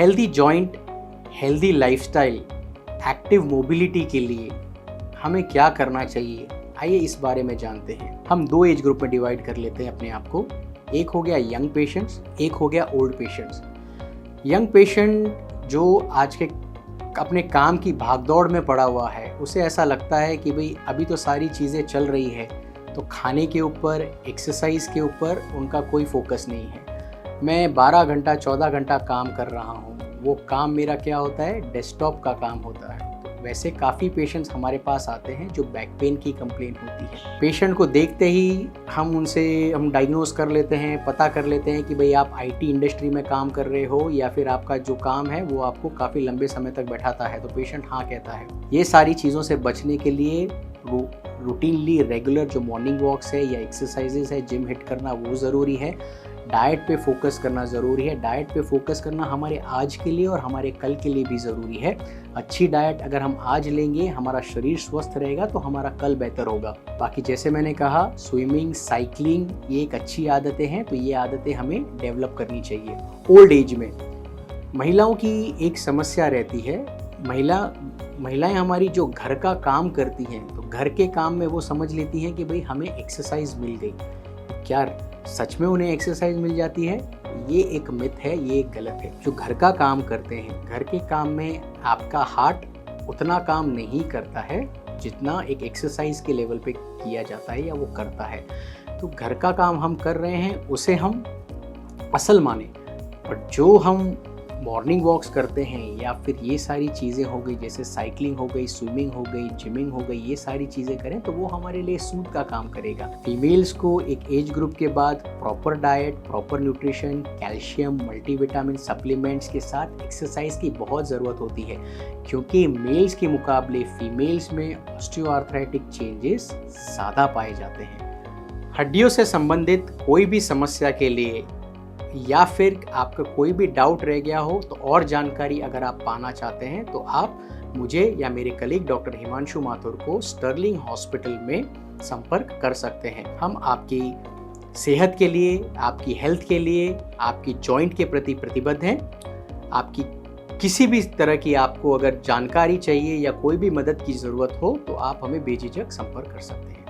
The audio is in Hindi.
Healthy joint, healthy lifestyle, active mobility के लिए हमें क्या करना चाहिए, आइए इस बारे में जानते हैं। हम दो एज ग्रुप में डिवाइड कर लेते हैं अपने आप को। एक हो गया यंग पेशेंट्स, एक हो गया ओल्ड पेशेंट्स। यंग पेशेंट जो आज के अपने काम की भागदौड़ में पड़ा हुआ है, उसे ऐसा लगता है कि भाई अभी तो सारी चीज़ें चल रही है, तो खाने के ऊपर, एक्सरसाइज के ऊपर उनका कोई फोकस नहीं है। मैं 12 घंटा 14 घंटा काम कर रहा हूँ, वो काम मेरा क्या होता है, डेस्कटॉप का काम होता है। वैसे काफ़ी पेशेंट्स हमारे पास आते हैं जो बैक पेन की कंप्लेंट होती है। पेशेंट को देखते ही हम डायग्नोस कर लेते हैं, पता कर लेते हैं कि भाई आप आईटी इंडस्ट्री में काम कर रहे हो या फिर आपका जो काम है वो आपको काफ़ी लंबे समय तक बैठाता है। तो पेशेंट हाँ कहता है। ये सारी चीज़ों से बचने के लिए रूटीनली रेगुलर जो मॉर्निंग वॉक्स है या एक्सरसाइजेस है, जिम हिट करना वो ज़रूरी है। डाइट पे फोकस करना ज़रूरी है। डाइट पे फोकस करना हमारे आज के लिए और हमारे कल के लिए भी ज़रूरी है। अच्छी डाइट अगर हम आज लेंगे, हमारा शरीर स्वस्थ रहेगा तो हमारा कल बेहतर होगा। बाकी जैसे मैंने कहा, स्विमिंग, साइकिलिंग ये एक अच्छी आदतें हैं, तो ये आदतें हमें डेवलप करनी चाहिए। ओल्ड एज में महिलाओं की एक समस्या रहती है। महिलाएं हमारी जो घर का काम करती हैं, तो घर के काम में वो समझ लेती हैं कि भाई हमें एक्सरसाइज मिल गई। क्या सच में उन्हें एक्सरसाइज मिल जाती है? ये एक मिथ है, ये एक गलत है। जो घर का काम करते हैं, घर के काम में आपका हार्ट उतना काम नहीं करता है जितना एक एक्सरसाइज के लेवल पे किया जाता है या वो करता है। तो घर का काम हम कर रहे हैं, उसे हम असल माने। और जो हम मॉर्निंग वॉक्स करते हैं या फिर ये सारी चीज़ें हो गई, जैसे साइकिलिंग हो गई, स्विमिंग हो गई, जिमिंग हो गई, ये सारी चीज़ें करें तो वो हमारे लिए सूट का काम करेगा। फीमेल्स को एक एज ग्रुप के बाद proper diet, proper nutrition, calcium, multivitamin supplements के साथ एक्सरसाइज की बहुत ज़रूरत होती है, क्योंकि मेल्स के मुकाबले फीमेल्स में ऑस्टियोआर्थराइटिक चेंजेस ज़्यादा पाए जाते हैं। हड्डियों से संबंधित कोई भी समस्या के लिए या फिर आपका कोई भी डाउट रह गया हो, तो और जानकारी अगर आप पाना चाहते हैं तो आप मुझे या मेरे कलीग डॉक्टर हिमांशु माथुर को स्टर्लिंग हॉस्पिटल में संपर्क कर सकते हैं। हम आपकी सेहत के लिए, आपकी हेल्थ के लिए, आपकी जॉइंट के प्रति प्रतिबद्ध हैं। आपकी किसी भी तरह की आपको अगर जानकारी चाहिए या कोई भी मदद की ज़रूरत हो तो आप हमें बेझिझक संपर्क कर सकते हैं।